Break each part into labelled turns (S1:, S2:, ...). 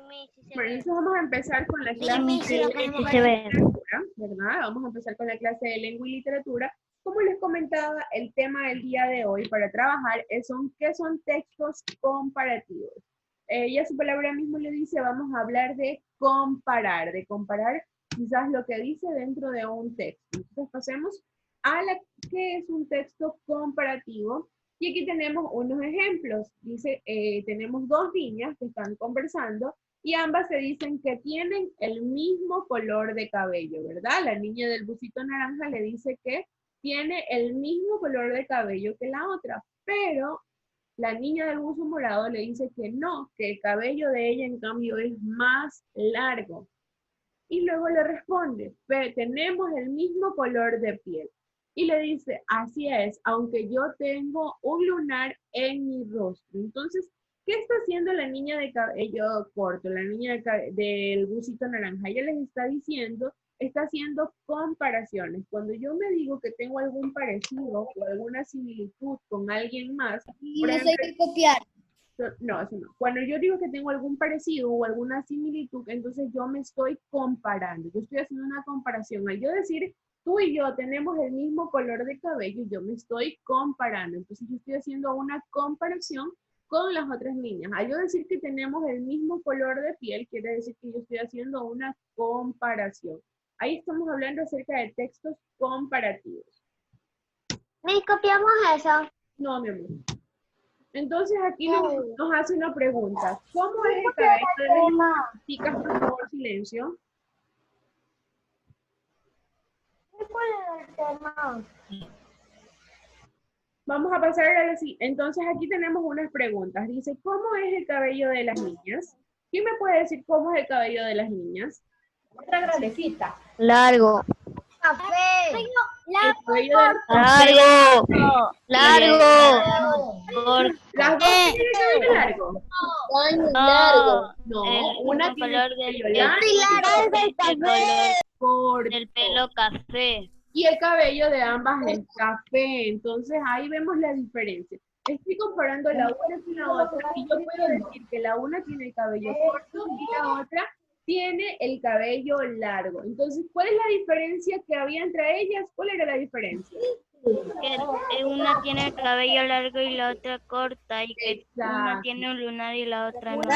S1: Bueno, entonces vamos a empezar con la clase
S2: Sí,
S1: de
S2: lo podemos
S1: lengua y
S2: ver.
S1: literatura, ¿verdad? Vamos a empezar con la clase de lengua y literatura. Como les comentaba, el tema del día de hoy para trabajar ¿qué son textos comparativos? Ya su palabra mismo le dice, vamos a hablar de comparar quizás lo que dice dentro de un texto. Entonces pasemos a ¿qué es un texto comparativo? Y aquí tenemos unos ejemplos. Dice, tenemos dos niñas que están conversando y ambas se dicen que tienen el mismo color de cabello, ¿verdad? La niña del busito naranja le dice que tiene el mismo color de cabello que la otra, pero la niña del buzo morado le dice que no, que el cabello de ella en cambio es más largo. Y luego le responde, tenemos el mismo color de piel. Y le dice, así es, aunque yo tengo un lunar en mi rostro. Entonces, ¿qué está haciendo la niña de cabello corto, la niña del busito naranja? Ella les está diciendo, está haciendo comparaciones. Cuando yo me digo que tengo algún parecido o alguna similitud con alguien más,
S2: Y
S1: por
S2: no sé
S1: ejemplo,
S2: qué copiar.
S1: no, eso no. Cuando yo digo que tengo algún parecido o alguna similitud, entonces yo me estoy comparando. Yo estoy haciendo una comparación. Al yo decir, tú y yo tenemos el mismo color de cabello, yo me estoy comparando. Entonces yo estoy haciendo una comparación con las otras niñas. Al yo decir que tenemos el mismo color de piel, quiere decir que yo estoy haciendo una comparación. Ahí estamos hablando acerca de textos comparativos.
S2: ¿Me copiamos eso?
S1: No, mi amor. Entonces aquí
S2: No.
S1: nos hace una pregunta. ¿Cómo
S2: ¿Me
S1: es el
S2: copiar
S1: cabello de
S2: el
S1: las
S2: tema?
S1: chicas? Por favor, silencio.
S2: ¿Me ponen el tema?
S1: Vamos a pasar a la siguiente. Entonces aquí tenemos unas preguntas. Dice, ¿cómo es el cabello de las niñas? ¿Quién me puede decir cómo es el cabello de las niñas?
S3: Otra grandecita.
S2: Largo. Café.
S1: El cabello de
S2: Largo.
S3: Largo.
S1: las dos tienen el cabello largo.
S2: Largo.
S1: No, una tiene el cabello
S2: largo
S1: largo, corto.
S2: del pelo café.
S1: Y el cabello de ambas es café. Entonces ahí vemos la diferencia. Estoy comparando la una con la otra y yo puedo decir que la una tiene el cabello corto y la otra tiene el cabello largo. Entonces, ¿cuál es la diferencia que había entre ellas? ¿Cuál era la diferencia?
S2: Que una tiene el cabello largo y la otra corta, y que una
S1: Exacto.
S2: tiene un lunar y la otra no.
S1: El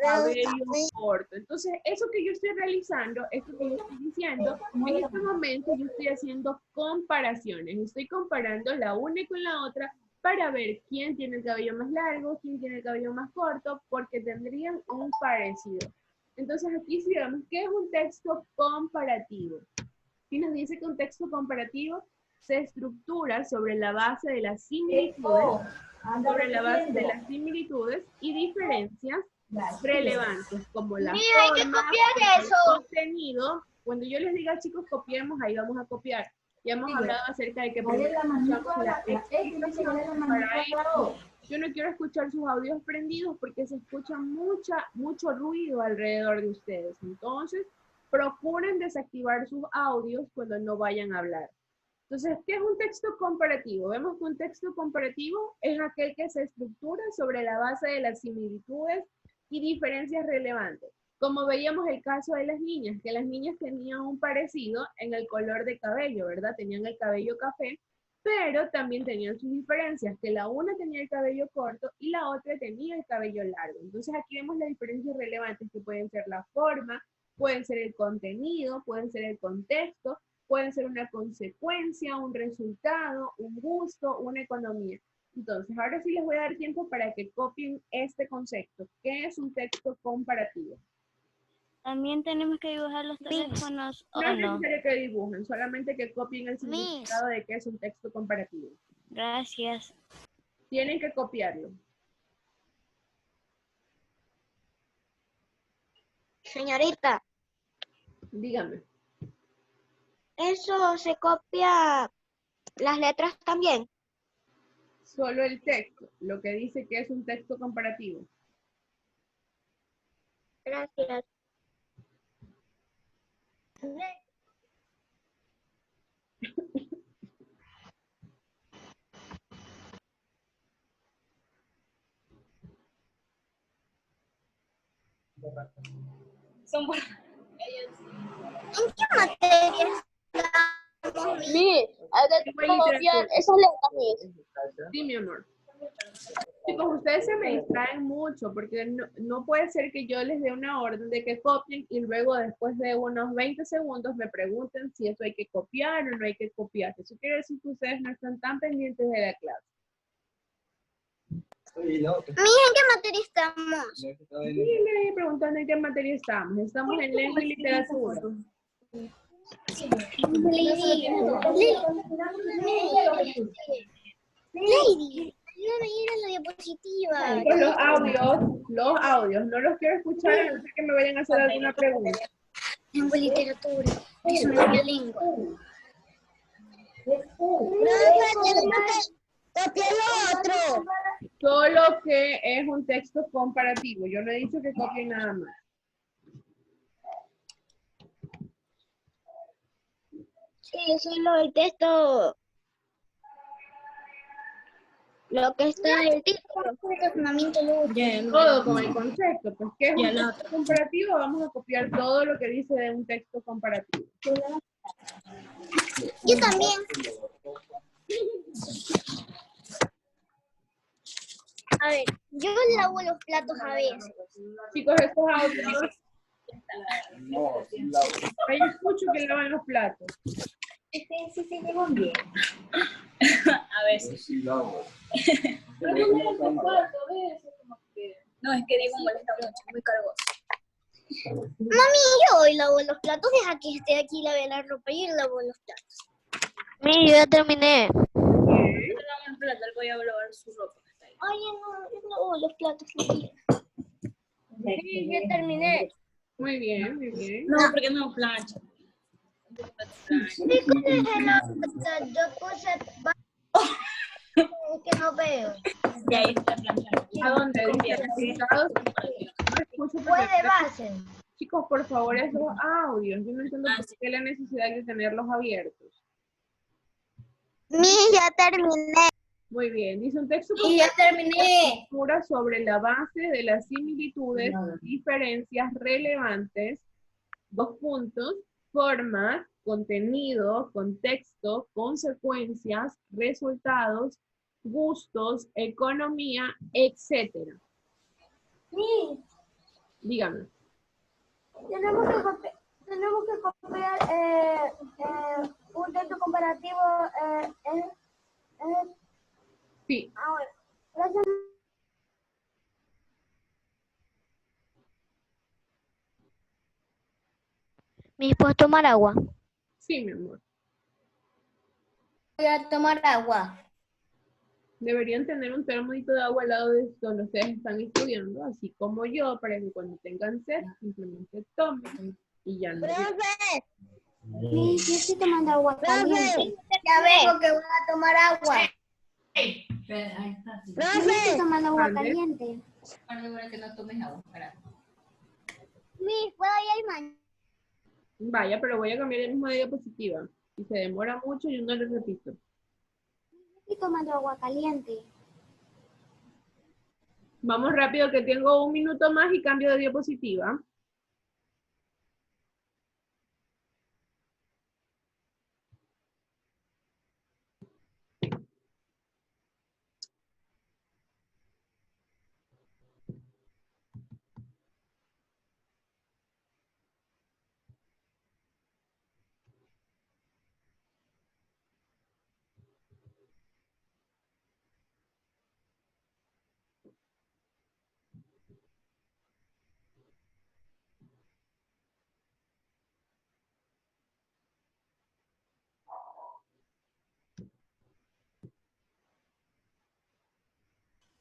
S1: cabello corto. Entonces, eso que yo estoy realizando, esto que yo estoy diciendo, en este momento yo estoy haciendo comparaciones. Estoy comparando la una con la otra para ver quién tiene el cabello más largo, quién tiene el cabello más corto, porque tendrían un parecido. Entonces, aquí sí vemos que es un texto comparativo. Y nos dice que un texto comparativo se estructura sobre la base de las similitudes y diferencias relevantes, como la forma, como el contenido. Cuando yo les diga, chicos, copiemos, ahí vamos a copiar. Ya hemos hablado acerca de que primero escuchamos la explicación para eso. Yo no quiero escuchar sus audios prendidos porque se escucha mucho ruido alrededor de ustedes. Entonces, procuren desactivar sus audios cuando no vayan a hablar. Entonces, ¿qué es un texto comparativo? Vemos que un texto comparativo es aquel que se estructura sobre la base de las similitudes y diferencias relevantes. Como veíamos el caso de las niñas, que las niñas tenían un parecido en el color de cabello, ¿verdad? Tenían el cabello café, pero también tenían sus diferencias, que la una tenía el cabello corto y la otra tenía el cabello largo. Entonces aquí vemos las diferencias relevantes que pueden ser la forma, pueden ser el contenido, pueden ser el contexto, pueden ser una consecuencia, un resultado, un gusto, una economía. Entonces, ahora sí les voy a dar tiempo para que copien este concepto. ¿Qué es un texto comparativo?
S2: También tenemos que dibujar los teléfonos,
S1: No
S2: ¿o
S1: es
S2: no?
S1: necesario que dibujen, solamente que copien el significado de qué es un texto comparativo.
S2: Gracias.
S1: Tienen que copiarlo.
S4: Señorita,
S1: Dígame.
S4: ¿eso se copia las letras también?
S1: Solo el texto, lo que dice que es un texto comparativo.
S4: Gracias.
S5: Son por...
S4: ¿En qué materia estamos?
S3: Miss, hay que
S1: Lengua y
S3: copiar
S1: literatura.
S3: esas letras, Miss.
S1: Sí, mi amor. Chicos, ustedes se me distraen mucho porque no puede ser que yo les dé una orden de que copien y luego después de unos 20 segundos me pregunten si eso hay que copiar o no hay que copiar. Eso quiere decir que ustedes no están tan pendientes de la clase.
S4: Mija, ¿en qué materia estamos?
S1: Y le preguntando en qué materia estamos. Estamos en lengua y literatura.
S4: Lady, ayúdame a ir a la diapositiva.
S1: Chicos, los audios, no los quiero escuchar a no ser que me vayan a hacer alguna pregunta.
S4: Lengua y literatura. Es una nueva lengua. Copia lo otro.
S1: Solo que es un texto comparativo. Yo no he dicho que copien nada más.
S4: Sí, solo el texto. Lo que está en el título.
S1: Todo con el concepto. Pues, ¿qué es un texto comparativo? Vamos a copiar todo lo que dice de un texto comparativo.
S4: Yo también. A ver, yo lavo los platos a veces.
S1: Chicos, estos audios. Ahí escucho que lavan los platos.
S4: Sí, llevan bien.
S5: A veces. No, es que Diego molesta mucho, muy cargoso.
S4: Mami, yo hoy lavo los platos. Deja que esté aquí, lave la ropa y yo lavo los platos.
S3: Miss, yo ya terminé.
S1: Bien.
S5: Él voy a lavar su ropa.
S4: Oye, no, yo lavo los platos. Sí, ya terminé.
S1: Muy bien, muy bien.
S5: No, porque no plancha.
S4: Yo puse... Es que no veo.
S5: Y ahí está planchando.
S1: ¿A dónde? Dice resultados. No escucho
S4: Fue
S1: porque-
S4: de base.
S1: Chicos, por favor, esos audios. Yo no entiendo
S5: Ah,
S1: por
S5: sí.
S1: qué la necesidad de tenerlos abiertos.
S4: Ya terminé.
S1: Muy bien. Dice un texto
S4: Y ya terminé.
S1: cultura sobre la base de las similitudes, diferencias relevantes, 2 puntos, forma, contenido, contexto, consecuencias, resultados, gustos, economía, etcétera.
S4: Sí,
S1: Dígame.
S4: tenemos que copiar un texto comparativo.
S1: Sí.
S4: Ahora, gracias.
S3: Miss, ¿puedo tomar agua?
S1: Sí, mi amor.
S4: Voy a tomar agua.
S1: Deberían tener un termodito de agua al lado de donde ustedes están estudiando, así como yo, para que cuando tengan sed, simplemente tomen y ya no.
S4: Sí, yo estoy tomando agua caliente. Ya vengo que voy a tomar agua. Yo estoy tomando agua
S1: Ande.
S4: caliente.
S5: Para que no tomes agua.
S4: Miss, ¿puedo ir al baño?
S1: Vaya, pero voy a cambiar el mismo de diapositiva. Si se demora mucho, yo no le repito.
S4: Estoy tomando agua caliente.
S1: Vamos rápido, que tengo 1 minuto más y cambio de diapositiva.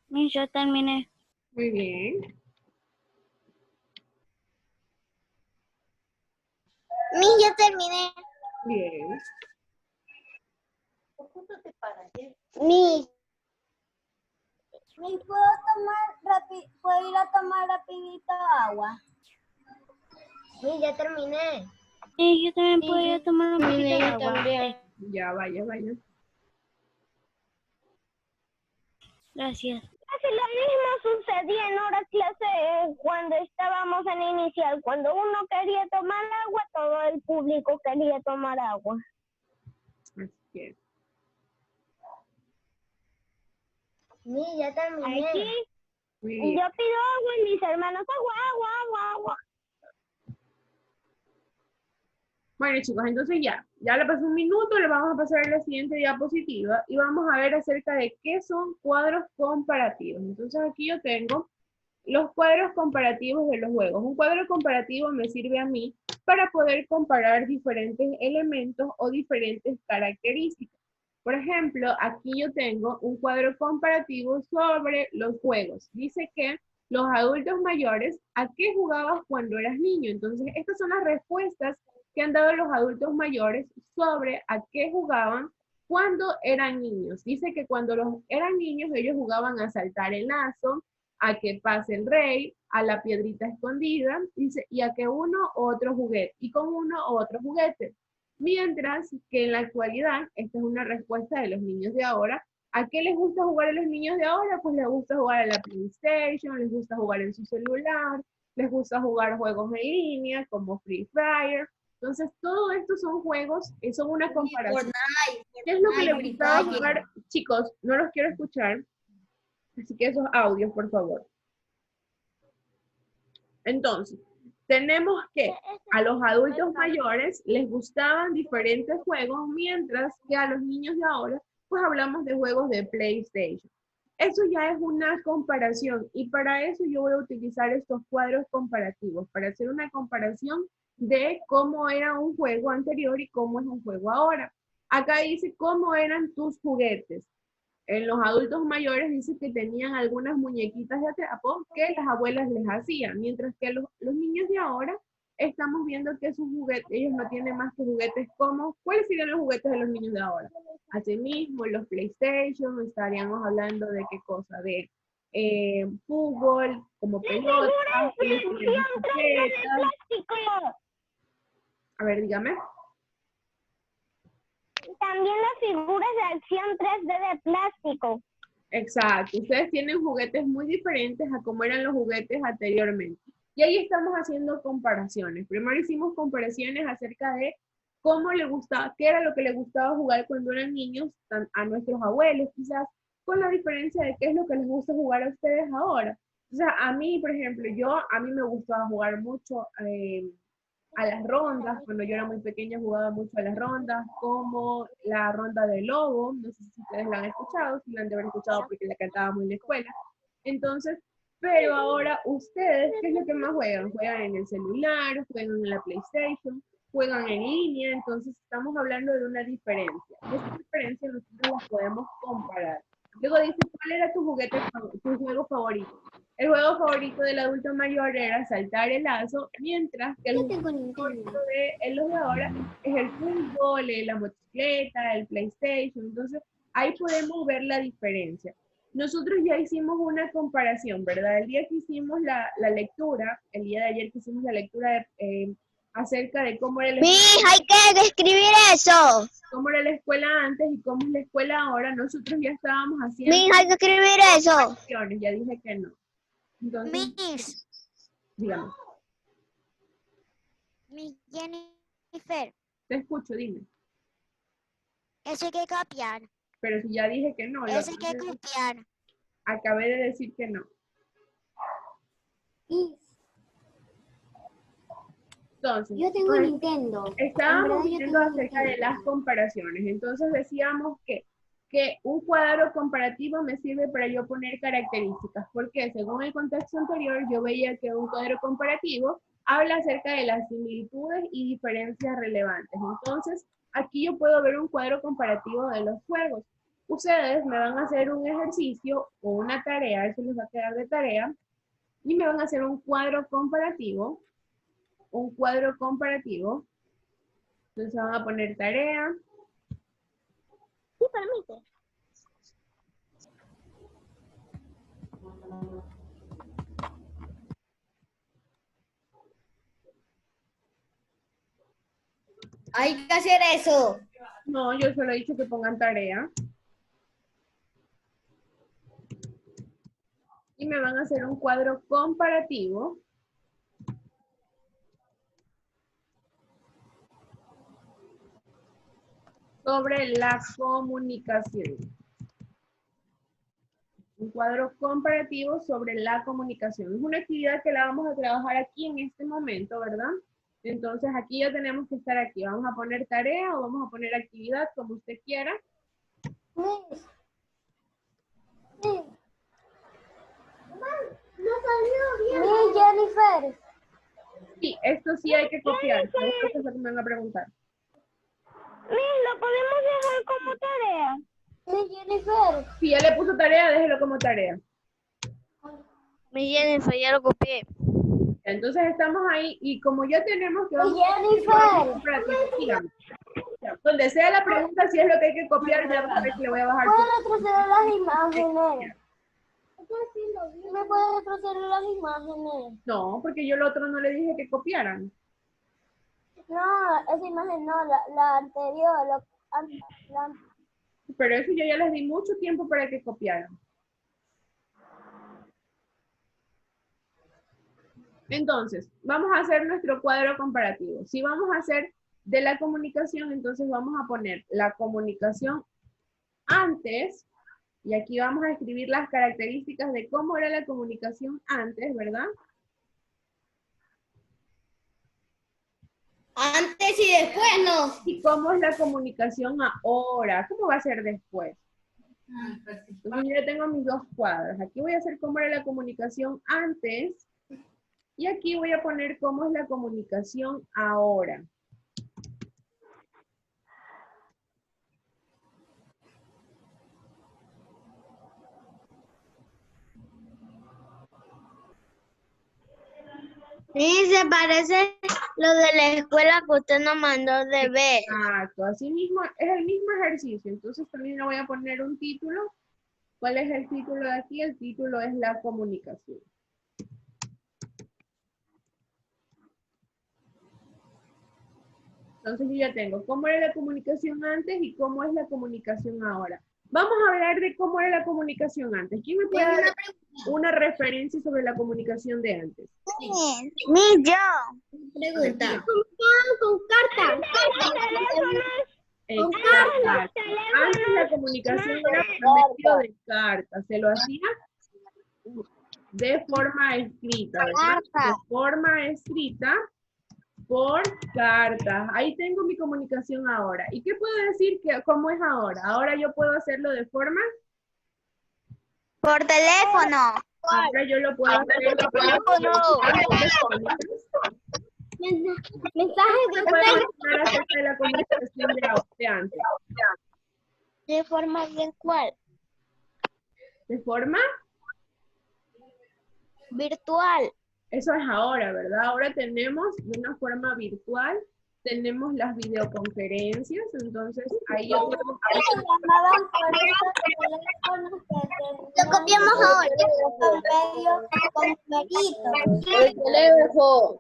S2: Miss, yo terminé.
S1: Muy bien.
S4: Miss, ya terminé.
S1: Bien.
S4: Miss, ¿puedo ir a tomar rapidito agua? Miss, ya terminé.
S2: Sí, yo también puedo ir a tomar un poquito de agua.
S1: Ya, vaya, vaya.
S2: Gracias.
S4: Casi lo mismo sucedía en hora clase cuando estábamos en
S6: examen inicial, cuando uno quería tomar agua, todo el público quería tomar agua.
S1: Así que,
S4: Ya terminé.
S6: Aquí
S1: muy
S6: yo
S1: bien.
S6: pido agua y mis hermanos agua.
S1: Bueno, chicos, entonces ya le pasó un minuto, le vamos a pasar a la siguiente diapositiva y vamos a ver acerca de qué son cuadros comparativos. Entonces aquí yo tengo los cuadros comparativos de los juegos. Un cuadro comparativo me sirve a mí para poder comparar diferentes elementos o diferentes características. Por ejemplo, aquí yo tengo un cuadro comparativo sobre los juegos. Dice que los adultos mayores, ¿a qué jugabas cuando eras niño? Entonces, estas son las respuestas que han dado los adultos mayores sobre a qué jugaban cuando eran niños. Dice que cuando eran niños ellos jugaban a saltar el lazo, a que pase el rey, a la piedrita escondida, dice, y a que uno u otro juguete, y con uno u otro juguete. Mientras que en la actualidad, esta es una respuesta de los niños de ahora, ¿a qué les gusta jugar a los niños de ahora? Pues les gusta jugar a la PlayStation, les gusta jugar en su celular, les gusta jugar juegos en línea como Free Fire. Entonces, todo esto son juegos, son una comparación. ¿Qué es lo que les gustaba jugar? Chicos, no los quiero escuchar, así que esos audios, por favor. Entonces, tenemos que a los adultos mayores les gustaban diferentes juegos, mientras que a los niños de ahora, pues hablamos de juegos de PlayStation. Eso ya es una comparación y para eso yo voy a utilizar estos cuadros comparativos, para hacer una comparación de cómo era un juego anterior y cómo es un juego ahora. Acá dice cómo eran tus juguetes. En los adultos mayores dice que tenían algunas muñequitas de atrapo que las abuelas les hacían, mientras que los niños de ahora estamos viendo que sus juguetes, ellos no tienen más que juguetes como, ¿cuáles serían los juguetes de los niños de ahora? Asimismo, los PlayStation, estaríamos hablando de qué cosa, de fútbol, como pelotas, a ver, dígame.
S6: También las figuras de acción 3D de plástico.
S1: Exacto, ustedes tienen juguetes muy diferentes a cómo eran los juguetes anteriormente. Y ahí estamos haciendo comparaciones. Primero hicimos comparaciones acerca de cómo le gustaba, qué era lo que le gustaba jugar cuando eran niños a nuestros abuelos, quizás, con la diferencia de qué es lo que les gusta jugar a ustedes ahora. O sea, a mí, por ejemplo, a mí me gustaba jugar mucho a las rondas, cuando yo era muy pequeña jugaba mucho a las rondas, como la ronda del lobo, no sé si ustedes la han escuchado, si la han de haber escuchado porque la cantábamos en la escuela. Entonces, pero ahora ustedes, ¿qué es lo que más juegan? Juegan en el celular, juegan en la PlayStation, juegan en línea, entonces estamos hablando de una diferencia. Y esa diferencia nosotros la podemos comparar. Luego dice, ¿cuál era tu juego favorito? El juego favorito del adulto mayor era saltar el lazo, mientras que el juego favorito de los de ahora es el fútbol, la motocicleta, el PlayStation. Entonces, ahí podemos ver la diferencia. Nosotros ya hicimos una comparación, ¿verdad? El día que hicimos la lectura, el día de ayer que hicimos la lectura acerca de cómo era
S3: Hay que describir eso.
S1: cómo era la escuela antes y cómo es la escuela ahora, nosotros ya estábamos haciendo
S3: Hay que escribir eso.
S1: acciones, ya dije que no. Entonces, dígame.
S3: Jennifer,
S1: Te escucho, dime.
S3: eso hay que copiar.
S1: Pero si ya dije que no,
S3: Eso hay que copiar.
S1: acabé de decir que no. Entonces,
S4: Yo tengo Nintendo.
S1: estábamos viendo acerca de las comparaciones. Entonces decíamos que un cuadro comparativo me sirve para yo poner características, porque según el contexto anterior yo veía que un cuadro comparativo habla acerca de las similitudes y diferencias relevantes. Entonces, aquí yo puedo ver un cuadro comparativo de los juegos. Ustedes me van a hacer un ejercicio o una tarea, eso les va a quedar de tarea, y me van a hacer un cuadro comparativo. Entonces van a poner tarea.
S6: Sí, permite.
S5: Hay que hacer eso.
S1: No, yo solo he dicho que pongan tarea. Y me van a hacer un cuadro comparativo sobre la comunicación. Un cuadro comparativo sobre la comunicación. Es una actividad que la vamos a trabajar aquí en este momento, ¿verdad? Entonces aquí ya tenemos que estar aquí. Vamos a poner tarea o vamos a poner actividad, como usted quiera.
S4: Jennifer.
S1: Sí, esto sí hay que copiar. Esto es lo que me van a preguntar.
S6: ¿Lo podemos dejar como tarea?
S4: Jennifer.
S1: Si ya le puso tarea, déjelo como tarea.
S2: Mi Jennifer, ya lo copié.
S1: Entonces estamos ahí y como ya tenemos que...
S4: Jennifer.
S1: Donde sea la pregunta, si es lo que hay que copiar, ya va a ver que le voy a bajar.
S4: ¿Puedo retroceder las imágenes? ¿Me puede retroceder las imágenes?
S1: No, porque yo el otro no le dije que copiaran.
S4: No, esa imagen no, la anterior.
S1: Pero eso yo ya les di mucho tiempo para que copiaran. Entonces, vamos a hacer nuestro cuadro comparativo. Si vamos a hacer de la comunicación, entonces vamos a poner la comunicación antes, y aquí vamos a escribir las características de cómo era la comunicación antes, ¿verdad?
S5: Antes y después, no.
S1: Y cómo es la comunicación ahora, cómo va a ser después. Entonces yo ya tengo mis dos cuadros. Aquí voy a hacer cómo era la comunicación antes, y aquí voy a poner cómo es la comunicación ahora.
S2: Sí, se parece lo de la escuela que usted nos mandó de ver.
S1: Exacto, así mismo, es el mismo ejercicio. Entonces también le voy a poner un título. ¿Cuál es el título de aquí? El título es la comunicación. Entonces yo ya tengo cómo era la comunicación antes y cómo es la comunicación ahora. Vamos a hablar de cómo era la comunicación antes. ¿Quién me puede dar una referencia sobre la comunicación de antes?
S2: Ni yo.
S5: Pregunta.
S4: Con cartas.
S1: Exacto. Antes la comunicación era por medio de cartas. Se lo hacía de forma escrita, ¿verdad? De forma escrita por cartas. Ahí tengo mi comunicación ahora. ¿Y qué puedo decir que cómo es ahora? Ahora yo puedo hacerlo de forma...
S2: Por teléfono.
S1: Ahora yo lo puedo hacer de
S4: Mensajes
S1: ¿Qué puedo mencionar acerca de la comunicación de antes?
S2: De forma virtual.
S1: ¿De forma?
S2: Virtual.
S1: Eso es ahora, ¿verdad? Ahora tenemos de una forma virtual, tenemos las videoconferencias, entonces ahí yo tengo...
S3: Lo copiamos ahora.
S5: El teléfono.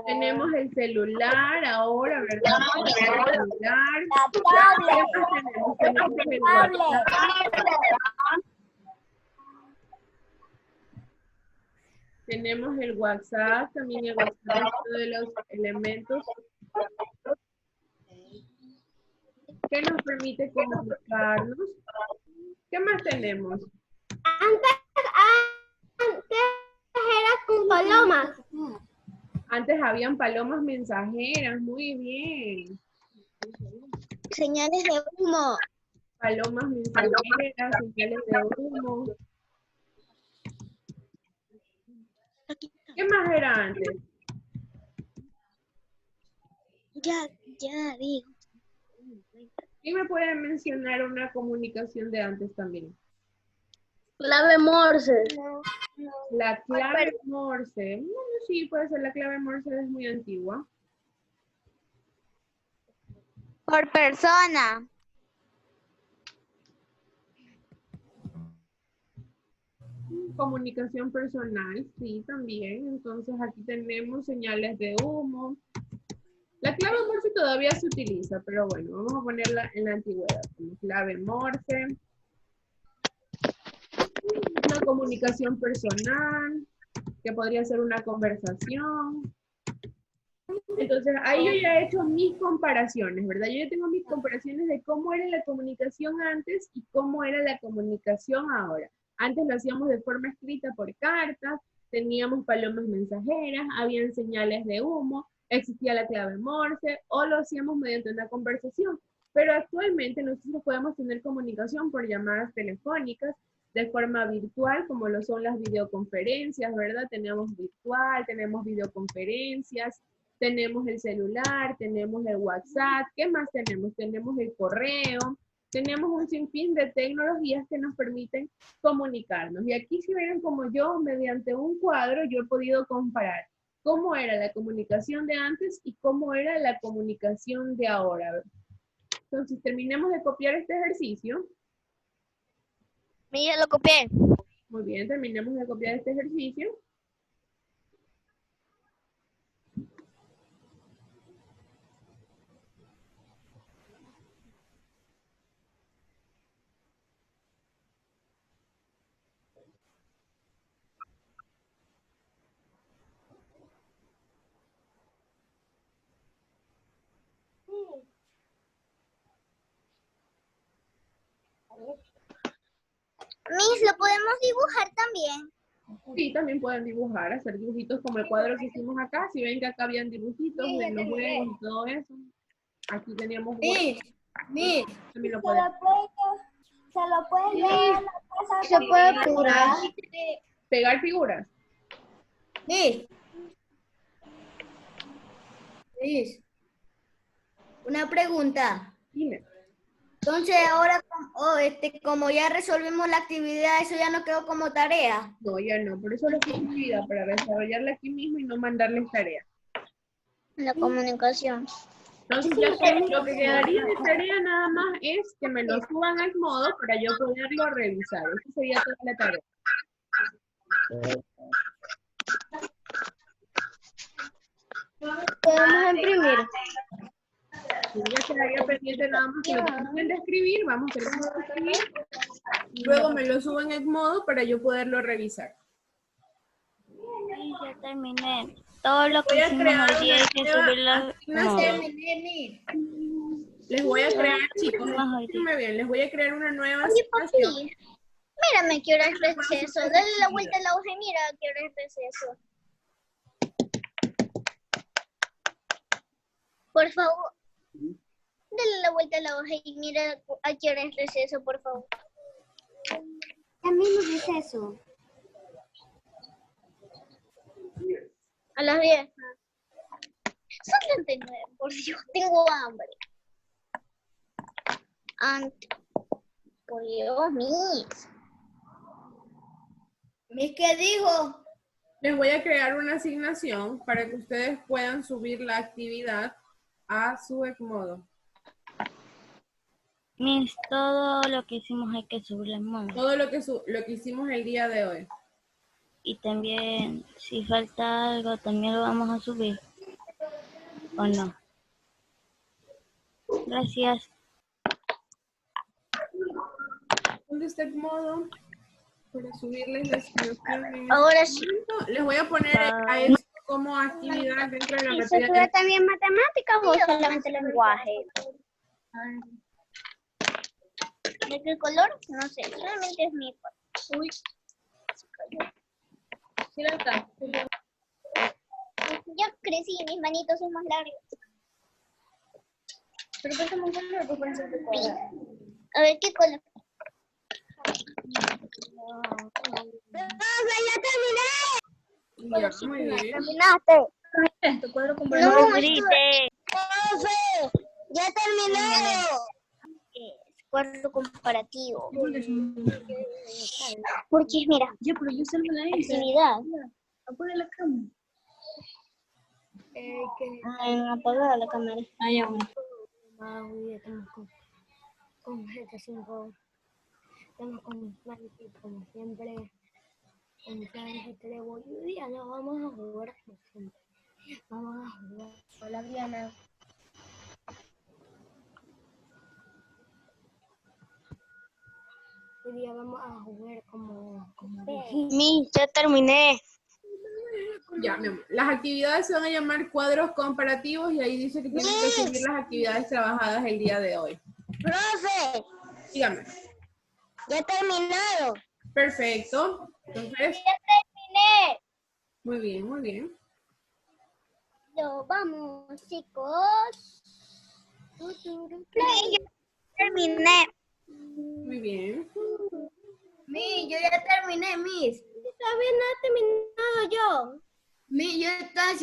S1: Tenemos el celular ahora, ¿verdad? El celular. Tenemos el WhatsApp. Tenemos el WhatsApp, también el WhatsApp es uno de los elementos que nos permite comunicarnos. ¿Qué más tenemos?
S4: Antes era con palomas.
S1: Antes habían palomas mensajeras, muy bien.
S3: Señales de humo.
S1: Palomas mensajeras, señales de humo. ¿Qué más era antes?
S3: Ya digo.
S1: ¿Y me pueden mencionar una comunicación de antes también?
S5: Clave Morse.
S1: La clave Morse. Bueno, sí, puede ser la clave Morse, es muy antigua.
S2: Por persona.
S1: Comunicación personal, sí, también. Entonces aquí tenemos señales de humo. La clave Morse todavía se utiliza, pero bueno, vamos a ponerla en la antigüedad. Como clave Morse. Una comunicación personal, que podría ser una conversación. Entonces, ahí yo ya he hecho mis comparaciones, ¿verdad? Yo ya tengo mis comparaciones de cómo era la comunicación antes y cómo era la comunicación ahora. Antes lo hacíamos de forma escrita por cartas, teníamos palomas mensajeras, habían señales de humo, existía la clave Morse, o lo hacíamos mediante una conversación. Pero actualmente nosotros podemos tener comunicación por llamadas telefónicas, de forma virtual, como lo son las videoconferencias, ¿verdad? Tenemos virtual, tenemos videoconferencias, tenemos el celular, tenemos el WhatsApp, ¿qué más tenemos? Tenemos el correo, tenemos un sinfín de tecnologías que nos permiten comunicarnos. Y aquí si ven como yo, mediante un cuadro, yo he podido comparar cómo era la comunicación de antes y cómo era la comunicación de ahora. Entonces, terminemos de copiar este ejercicio.
S6: Mira, lo copié.
S1: Muy bien, terminemos de copiar este ejercicio.
S3: Miss, ¿lo podemos dibujar también?
S1: Sí, también pueden dibujar, hacer dibujitos como el cuadro que hicimos acá. Si ven que acá habían dibujitos de los juegos y todo eso. Aquí teníamos juegos. También lo pueden.
S4: Se lo puede ver en la casa. Se puede curar.
S1: Pegar figuras.
S7: Liz, una pregunta.
S1: Dime.
S7: Entonces ahora, como ya resolvimos la actividad, eso ya no quedó como tarea.
S1: No, ya no. Por eso lo puse actividad, para desarrollarla aquí mismo y no mandarles tarea.
S3: La comunicación.
S1: Entonces, ya lo que quedaría de tarea nada más es que me lo suban al modo para yo poderlo revisar. Esa sería toda la tarea.
S6: Podemos imprimir.
S1: Ya quedaría pendiente nada más que lo terminen de escribir. Vamos a terminar de escribir. Luego me lo suban en modo para yo poderlo revisar.
S2: Sí, ya terminé. Todo lo que hicimos hoy día hay que subirlo. No.
S1: Les voy a crear, chicos, escúchenme bien, les voy a crear una nueva
S3: Oye,
S1: situación.
S3: papi, mírame qué hora es receso. Dale la vuelta a la hoja y mira qué hora es receso. Por favor. Dale la vuelta a la hoja y mira a qué hora es receso, por favor.
S4: Ya mismo es eso.
S3: A las 10. Son 39, por Dios, tengo hambre. Por Dios, Miss.
S7: ¿Miss qué dijo?
S1: Les voy a crear una asignación para que ustedes puedan subir la actividad a su Edmodo.
S2: Miss, todo lo que hicimos hay que subirlo en modo.
S1: Todo lo que hicimos el día de hoy.
S2: Y también, si falta algo, también lo vamos a subir. ¿O no? Gracias.
S1: ¿Dónde está Edmodo? Para subirles la asignación.
S3: Ahora sí.
S1: Les voy a poner a eso como actividad dentro de la
S6: ¿Y se
S1: materia.
S6: sube también matemáticas o solamente lenguaje?
S3: ¿De qué color? No sé, solamente es mi color. Uy.
S1: Sí, la está.
S3: Ya crecí, mis manitos son más largos.
S5: Pero préstame un color, pues pones tu color.
S3: A ver, ¿qué color?
S1: Ya, muy bien.
S6: ¿Terminaste?
S5: Tu cuadro con
S6: No grite.
S3: ¡Ya terminó! Cuadro comparativo. Porque, mira,
S5: Ya, pero yo salgo la hice.
S3: actividad.
S5: Apaga la cámara.
S3: Apagada la cámara.
S5: Ah, ya, bueno.
S6: Hoy día estamos con GT5. Estamos con Frankie, como siempre. Con GT3. Hoy día no vamos a jugar como siempre. Vamos a jugar. Hola, Briana. Hoy día vamos a jugar como dijimos.
S2: Miss, ya terminé.
S1: Ya, mi amor. Las actividades se van a llamar cuadros comparativos y ahí dice que tienen que subir las actividades trabajadas el día de hoy.
S3: Profe,
S1: Dígame.
S3: ya he terminado.
S1: Perfecto. Entonces,
S3: Ya terminé.
S1: muy bien, muy bien.
S3: Yo, vamos, chicos. Ya terminé.
S1: Muy bien.
S7: Yo ya terminé, Miss.
S6: Todavía no he terminado yo.
S7: Yo estoy haciendo